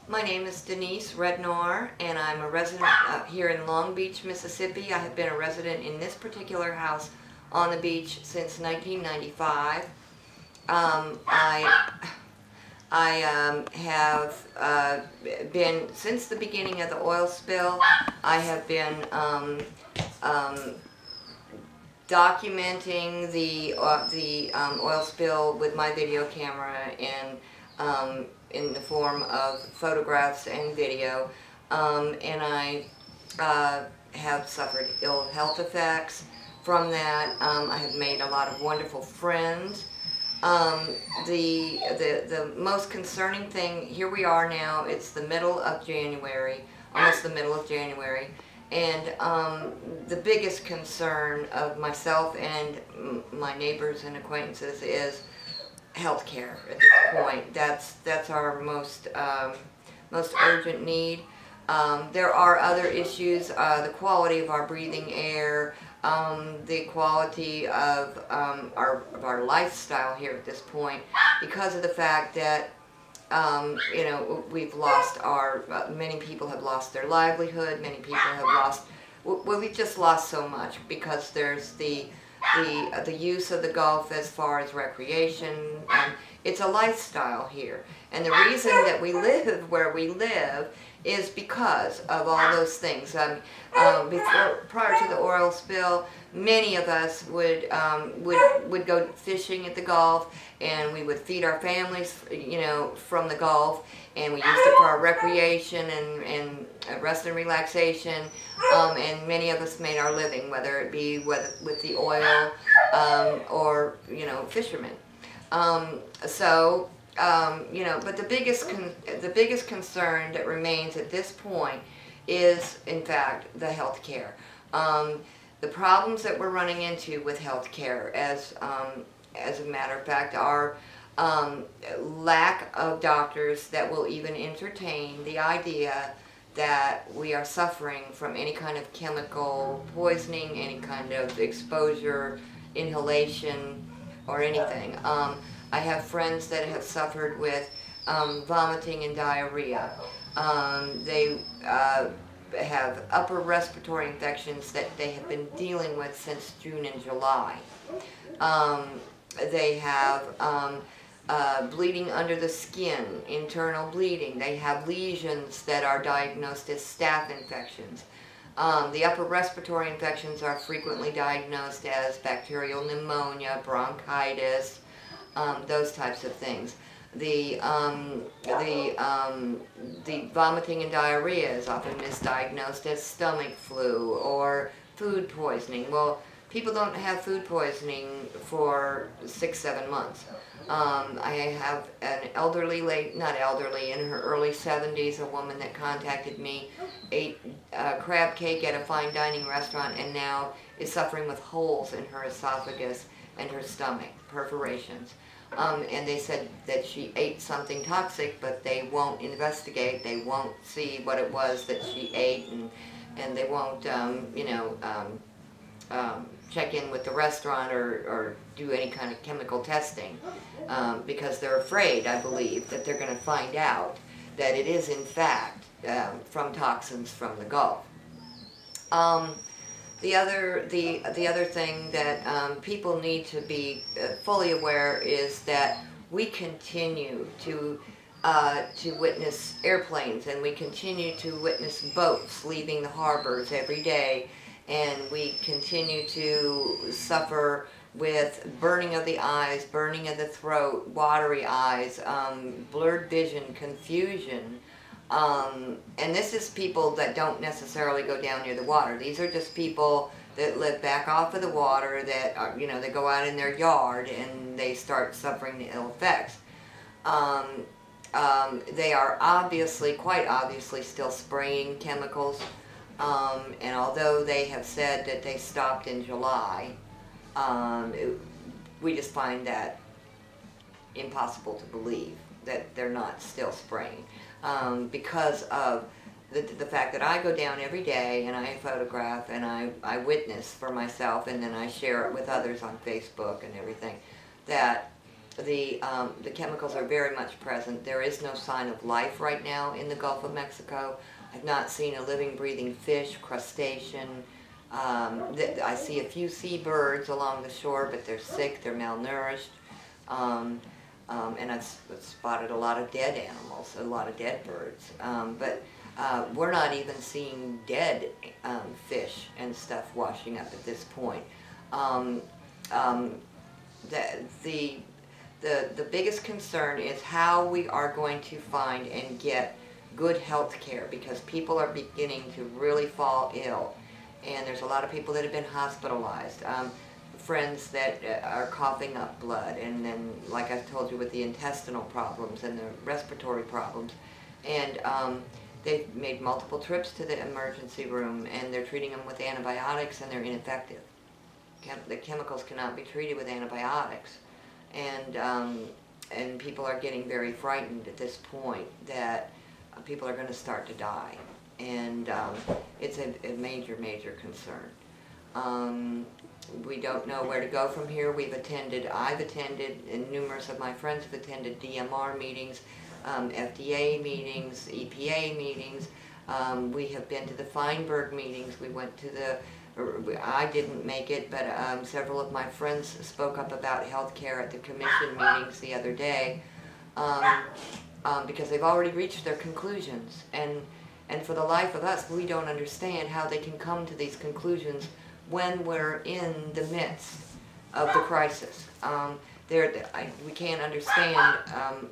My name is Denise Rednour, and I'm a resident here in Long Beach, Mississippi. I have been a resident in this particular house on the beach since 1995. I have been, since the beginning of the oil spill, I have been documenting the oil spill with my video camera and in the form of photographs and video, and I have suffered ill health effects from that. I have made a lot of wonderful friends. The most concerning thing, here we are now, it's the middle of January, almost the middle of January, and the biggest concern of myself and my neighbors and acquaintances is health care at this point. That's our most urgent need. There are other issues, the quality of our breathing air, the quality of our lifestyle here at this point, because of the fact that you know, we've lost our, many people have lost their livelihood, many people have lost, well, we've just lost so much because there's the use of the Gulf as far as recreation. It's a lifestyle here, and the reason that we live where we live is because of all those things. Prior to the oil spill, many of us would go fishing at the Gulf, and we would feed our families, you know, from the Gulf, and we used it for our recreation and rest and relaxation. And many of us made our living, whether it be with the oil or, you know, fishermen. You know, but the biggest concern that remains at this point is, in fact, the health care. The problems that we're running into with health care, as a matter of fact, are lack of doctors that will even entertain the idea that we are suffering from any kind of chemical poisoning, any kind of exposure, inhalation, or anything. I have friends that have suffered with vomiting and diarrhea. They have upper respiratory infections that they have been dealing with since June and July. They have bleeding under the skin, internal bleeding. They have lesions that are diagnosed as staph infections. The upper respiratory infections are frequently diagnosed as bacterial pneumonia, bronchitis, those types of things. The vomiting and diarrhea is often misdiagnosed as stomach flu or food poisoning. Well, people don't have food poisoning for 6-7 months. I have an elderly not elderly, in her early 70s, a woman that contacted me, ate crab cake at a fine dining restaurant, and now is suffering with holes in her esophagus and her stomach, perforations. And they said that she ate something toxic, but they won't investigate. They won't see what it was that she ate, and they won't, you know, check in with the restaurant or do any kind of chemical testing, because they're afraid, I believe, that they're going to find out that it is in fact from toxins from the Gulf. The other thing that people need to be fully aware is that we continue to witness airplanes, and we continue to witness boats leaving the harbors every day, and we continue to suffer with burning of the eyes, burning of the throat, watery eyes, blurred vision, confusion. And this is people that don't necessarily go down near the water. These are just people that live back off of the water, that are, you know, they go out in their yard and they start suffering the ill effects. They are obviously, quite obviously, still spraying chemicals. And although they have said that they stopped in July, we just find that impossible to believe that they're not still spraying, because of the fact that I go down every day and I photograph and I witness for myself, and then I share it with others on Facebook and everything, that the chemicals are very much present. There is no sign of life right now in the Gulf of Mexico. I've not seen a living, breathing fish, crustacean. I see a few seabirds along the shore, but they're sick, they're malnourished. And I've spotted a lot of dead animals, a lot of dead birds. But we're not even seeing dead fish and stuff washing up at this point. The biggest concern is how we are going to find and get good health care, because people are beginning to really fall ill. And there's a lot of people that have been hospitalized. Friends that are coughing up blood, and then, like I told you, with the intestinal problems and the respiratory problems. And they've made multiple trips to the emergency room, and they're treating them with antibiotics, and they're ineffective. The chemicals cannot be treated with antibiotics. And people are getting very frightened at this point that people are going to start to die. And it's a major, major concern. We don't know where to go from here. I've attended, and numerous of my friends have attended DMR meetings, FDA meetings, EPA meetings. We have been to the Feinberg meetings. We went to I didn't make it, but several of my friends spoke up about health care at the commission meetings the other day, because they've already reached their conclusions. And for the life of us, we don't understand how they can come to these conclusions when we're in the midst of the crisis. We can't understand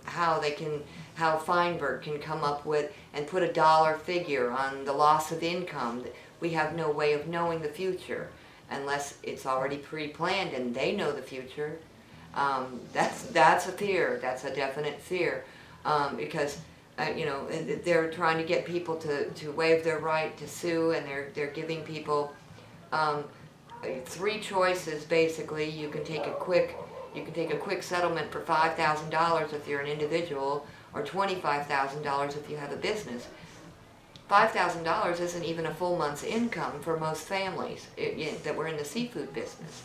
how Feinberg can come up with and put a dollar figure on the loss of income. We have no way of knowing the future unless it's already pre-planned and they know the future. That's a fear. That's a definite fear, because you know, they're trying to get people to waive their right to sue, and they're giving people three choices basically. You can take a quick settlement for $5,000 if you're an individual, or $25,000 if you have a business. $5,000 isn't even a full month's income for most families that were in the seafood business.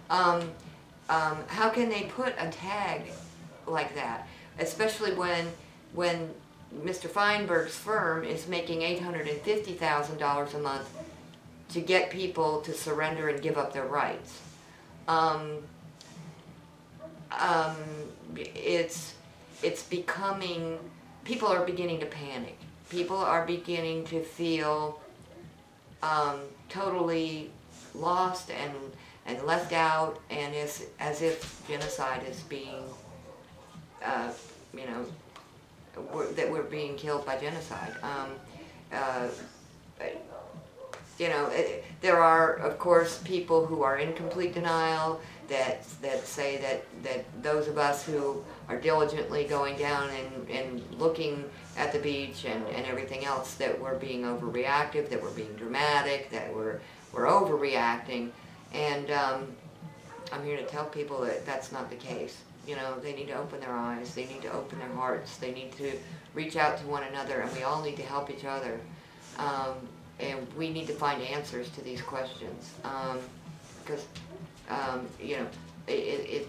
How can they put a tag like that, especially when Mr. Feinberg's firm is making $850,000 a month to get people to surrender and give up their rights? It's becoming, people are beginning to panic. People are beginning to feel totally lost and left out, and as if genocide is being, you know, that we're being killed by genocide. You know, there are, of course, people who are in complete denial that say that those of us who are diligently going down and looking at the beach and everything else, that we're being overreactive, that we're being dramatic, that we're overreacting. And I'm here to tell people that that's not the case. You know, they need to open their eyes, they need to open their hearts, they need to reach out to one another, and we all need to help each other. And we need to find answers to these questions, because you know, it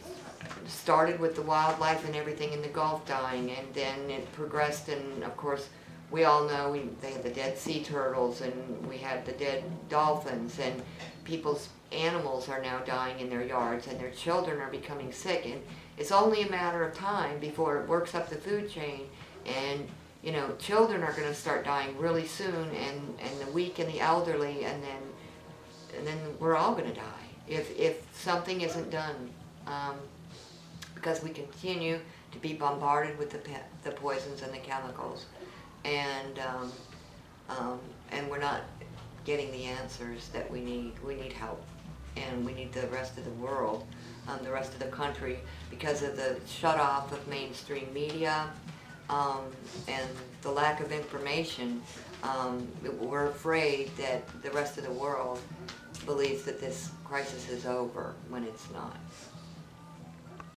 started with the wildlife and everything in the Gulf dying, and then it progressed, and of course we all know they had the dead sea turtles, and we had the dead dolphins, and people's animals are now dying in their yards, and their children are becoming sick, and it's only a matter of time before it works up the food chain, and you know, children are going to start dying really soon, and the weak and the elderly, and then we're all going to die if something isn't done, because we continue to be bombarded with the poisons and the chemicals, and we're not getting the answers that we need. We need help, and we need the rest of the world, the rest of the country, because of the shut-off of mainstream media, and the lack of information. We're afraid that the rest of the world believes that this crisis is over when it's not.